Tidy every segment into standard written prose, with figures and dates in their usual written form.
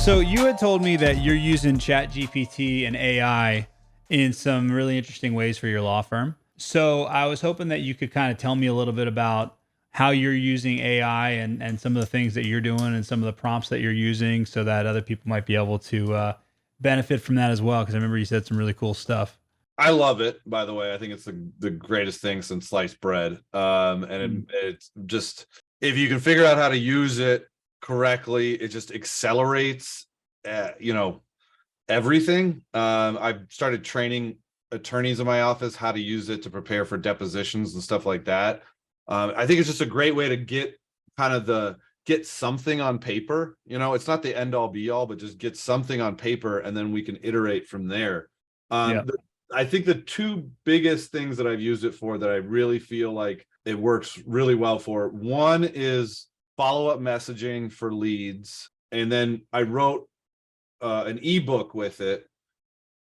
So you had told me that you're using ChatGPT and AI in some really interesting ways for your law firm. So I was hoping that you could kind of tell me a little bit about how you're using AI and some of the things that you're doing and some of the prompts that you're using so that other people might be able to benefit from that as well. Because I remember you said some really cool stuff. I love it, by the way. I think it's the greatest thing since sliced bread. It's just, if you can figure out how to use it correctly, it just accelerates, everything. I've started training attorneys in my office how to use it to prepare for depositions and stuff like that. I think it's just a great way to get get something on paper. It's not the end all be all, but just get something on paper, and then we can iterate from there. Yeah. I think the two biggest things that I've used it for that I really feel like it works really well for, one is follow-up messaging for leads. And then I wrote an ebook with it,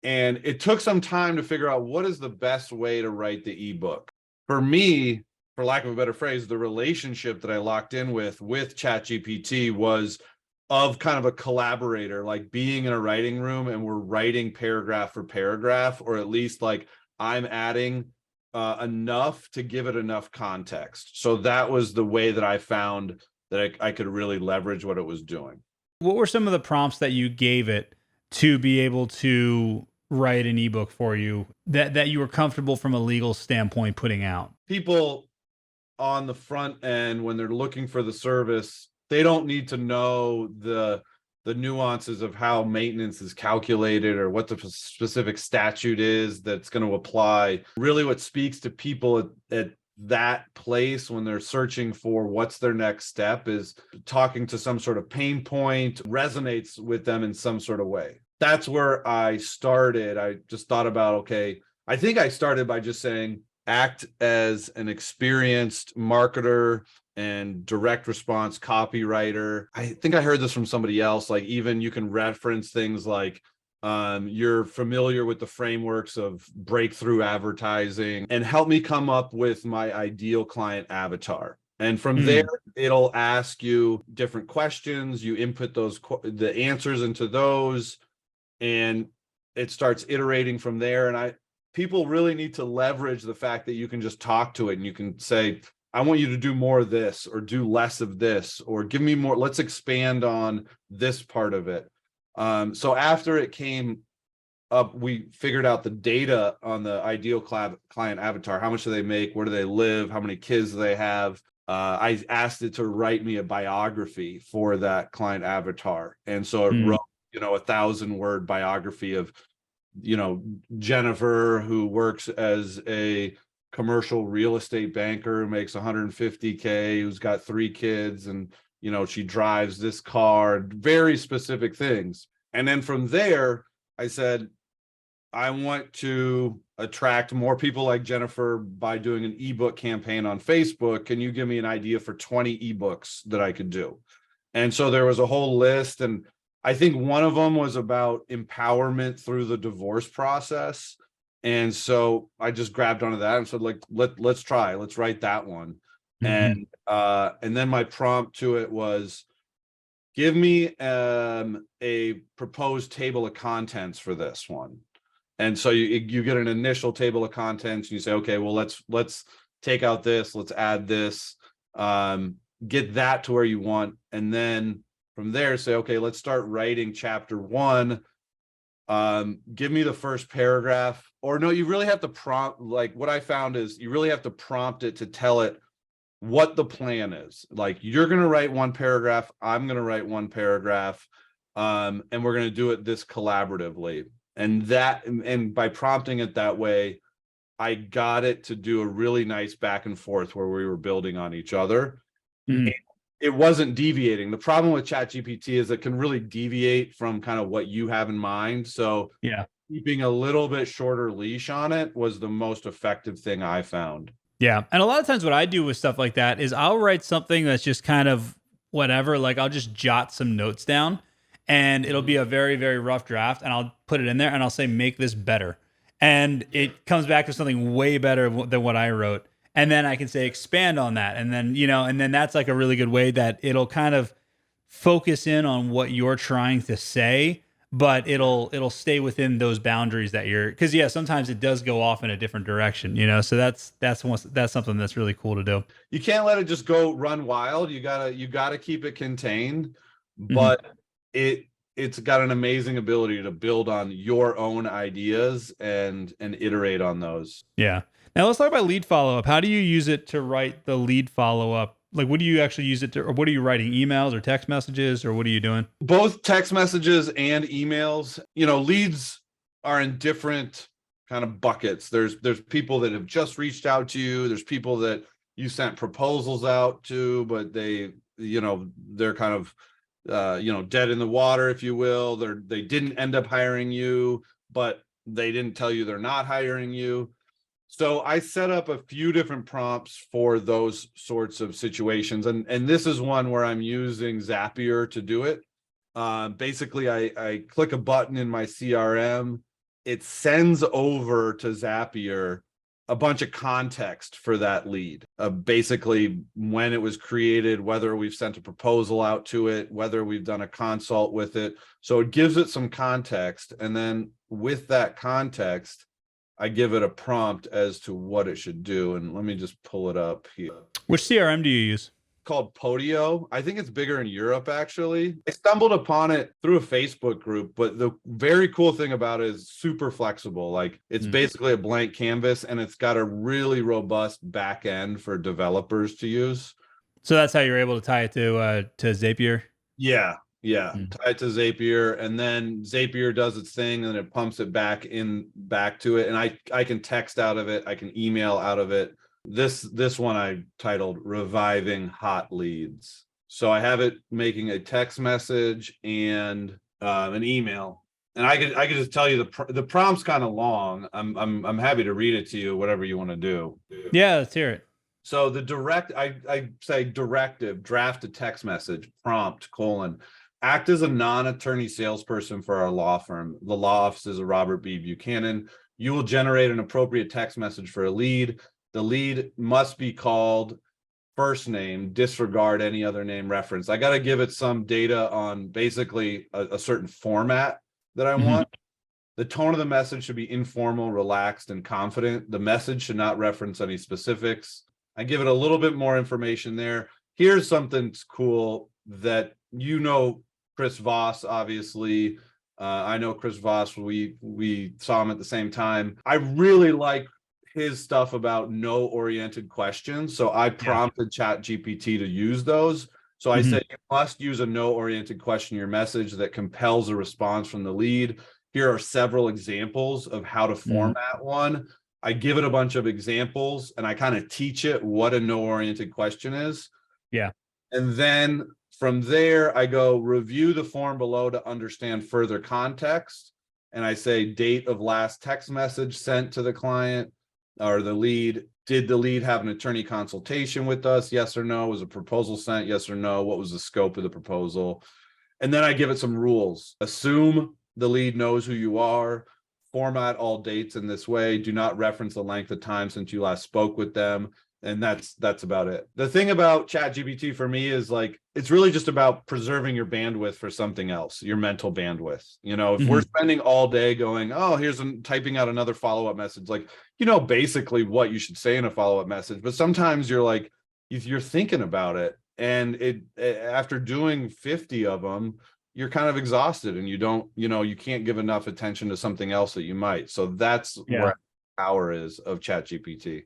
and it took some time to figure out what is the best way to write the ebook. For me, for lack of a better phrase, the relationship that I locked in with ChatGPT was of kind of a collaborator, like being in a writing room and we're writing paragraph for paragraph, or at least like I'm adding enough to give it enough context. So that was the way that I found that I could really leverage what it was doing. What were some of the prompts that you gave it to be able to write an ebook for you that you were comfortable from a legal standpoint putting out? People on the front end, when they're looking for the service, they don't need to know the nuances of how maintenance is calculated or what the specific statute is that's going to apply. Really, what speaks to people at that place when they're searching for what's their next step is talking to some sort of pain point, resonates with them in some sort of way. That's where I started. I just thought about, okay, I think I started by just saying, act as an experienced marketer and direct response copywriter. I think I heard this from somebody else. Like, even you can reference things like you're familiar with the frameworks of breakthrough advertising, and help me come up with my ideal client avatar. And from there, it'll ask you different questions. You input the answers into those, and it starts iterating from there. And people really need to leverage the fact that you can just talk to it and you can say, I want you to do more of this, or do less of this, or give me more. Let's expand on this part of it. So after it came up, we figured out the data on the ideal client avatar. How much do they make? Where do they live? How many kids do they have? I asked it to write me a biography for that client avatar. And so it wrote, 1,000-word biography of, Jennifer, who works as a commercial real estate banker, who makes $150K, who's got 3 kids, and she drives this car, very specific things. And then from there, I said, I want to attract more people like Jennifer by doing an ebook campaign on Facebook. Can you give me an idea for 20 ebooks that I could do? And so there was a whole list, and I think one of them was about empowerment through the divorce process. And so I just grabbed onto that and said, like, let's write that one. And then my prompt to it was, give me a proposed table of contents for this one. And so you get an initial table of contents, and you say, okay, well, let's take out this, let's add this, get that to where you want. And then from there, say, okay, let's start writing chapter 1. Give me the first paragraph. Or no, you really have to prompt. Like, what I found is you really have to prompt it to tell it what the plan is. Like, you're going to write one paragraph, I'm going to write one paragraph, and we're going to do it this collaboratively. And by prompting it that way, I got it to do a really nice back and forth where we were building on each other. It wasn't deviating. The problem with ChatGPT is it can really deviate from kind of what you have in mind. So keeping a little bit shorter leash on it was the most effective thing I found. Yeah. And a lot of times what I do with stuff like that is I'll write something that's just kind of whatever. Like, I'll just jot some notes down, and it'll be a very, very rough draft, and I'll put it in there and I'll say, make this better. And it comes back to something way better than what I wrote. And then I can say, expand on that. And then, and then that's like a really good way that it'll kind of focus in on what you're trying to say, but it'll stay within those boundaries that you're, because yeah, sometimes it does go off in a different direction, you know. So that's something that's really cool to do. You can't let it just go run wild. You gotta keep it contained, Mhm. but it it's got an amazing ability to build on your own ideas and iterate on those. Yeah. Now let's talk about lead follow up. How do you use it to write the lead follow up? Like, what do you actually use it to, or what are you writing? Emails or text messages, or what are you doing? Both text messages and emails. Leads are in different kind of buckets. There's people that have just reached out to you. There's people that you sent proposals out to, but they're kind of dead in the water, if you will. They didn't end up hiring you, but they didn't tell you they're not hiring you. So I set up a few different prompts for those sorts of situations, and this is one where I'm using Zapier to do it. Basically, I click a button in my CRM. It sends over to Zapier a bunch of context for that lead. Basically, when it was created, whether we've sent a proposal out to it, whether we've done a consult with it. So it gives it some context. And then with that context, I give it a prompt as to what it should do. And let me just pull it up here. Which CRM do you use? Called Podio. I think it's bigger in Europe, actually. I stumbled upon it through a Facebook group, but the very cool thing about it is super flexible. Like, it's basically a blank canvas, and it's got a really robust back end for developers to use. So that's how you're able to tie it to Zapier. Yeah, yeah. Mm. Tie it to Zapier, and then Zapier does its thing, and it pumps it back to it. And I can text out of it, I can email out of it. This one I titled Reviving Hot Leads. So I have it making a text message and an email. And I could just tell you the prompt's kind of long. I'm happy to read it to you, whatever you want to do. Yeah, let's hear it. So I say directive, draft a text message, prompt, : act as a non-attorney salesperson for our law firm. The law office is a Robert B. Buchanan. You will generate an appropriate text message for a lead. The lead must be called first name, disregard any other name reference. I got to give it some data on basically a certain format that I want. The tone of the message should be informal, relaxed, and confident. The message should not reference any specifics. I give it a little bit more information there. Here's something cool that Chris Voss, obviously. I know Chris Voss. We saw him at the same time. I really like his stuff about no-oriented questions. So I prompted ChatGPT to use those. So I said, you must use a no-oriented question in your message that compels a response from the lead. Here are several examples of how to format one. I give it a bunch of examples, and I kind of teach it what a no-oriented question is. Yeah. And then from there, I go review the form below to understand further context. And I say date of last text message sent to the client or the lead. Did the lead have an attorney consultation with us? Yes or no? Was a proposal sent? Yes or no? What was the scope of the proposal? And then I give it some rules. Assume the lead knows who you are. Format all dates in this way. Do not reference the length of time since you last spoke with them. And that's about it. The thing about ChatGPT for me is, like, it's really just about preserving your bandwidth for something else, your mental bandwidth. If we're spending all day going, oh, typing out another follow-up message, like, basically what you should say in a follow-up message. But sometimes you're thinking about it, and after doing 50 of them, you're kind of exhausted, and you can't give enough attention to something else that you might. So that's where the power is of ChatGPT.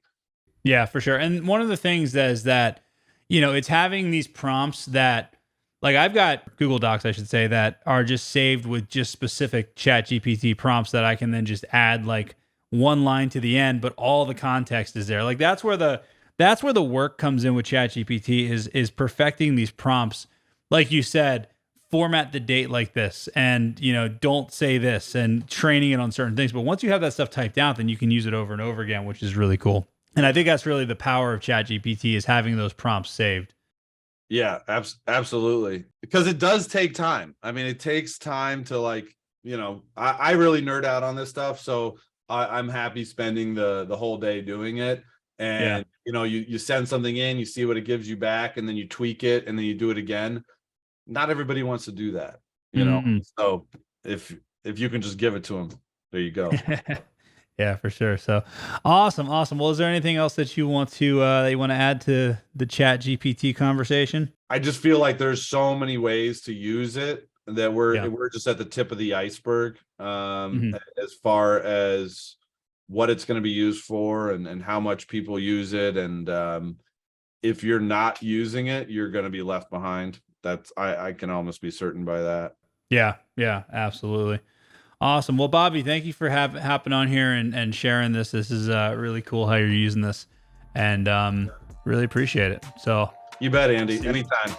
Yeah, for sure. And one of the things that is that, it's having these prompts that, like, I've got Google Docs, I should say, that are just saved with just specific Chat GPT prompts that I can then just add like one line to the end, but all the context is there. Like, that's where the work comes in with Chat GPT is perfecting these prompts. Like you said, format the date like this, and don't say this, and training it on certain things. But once you have that stuff typed out, then you can use it over and over again, which is really cool. And I think that's really the power of ChatGPT, is having those prompts saved. Yeah, absolutely. Because it does take time. I mean, it takes time to, like, I really nerd out on this stuff. So I'm happy spending the whole day doing it. And, you send something in, you see what it gives you back, and then you tweak it, and then you do it again. not everybody wants to do that, you know. Mm. So if you can just give it to them, there you go. Yeah, for sure. So awesome, awesome. Well, is there anything else that you want to add to the Chat GPT conversation? I just feel like there's so many ways to use it that Yeah. we're just at the tip of the iceberg, Mhm. as far as what it's going to be used for, and how much people use it, and if you're not using it, you're going to be left behind. That's I can almost be certain by that. Yeah, yeah, absolutely. Awesome. Well, Bobby, thank you for hopping on here and sharing this. This is really cool how you're using this, and really appreciate it. So, You bet, Andy. see, Anytime.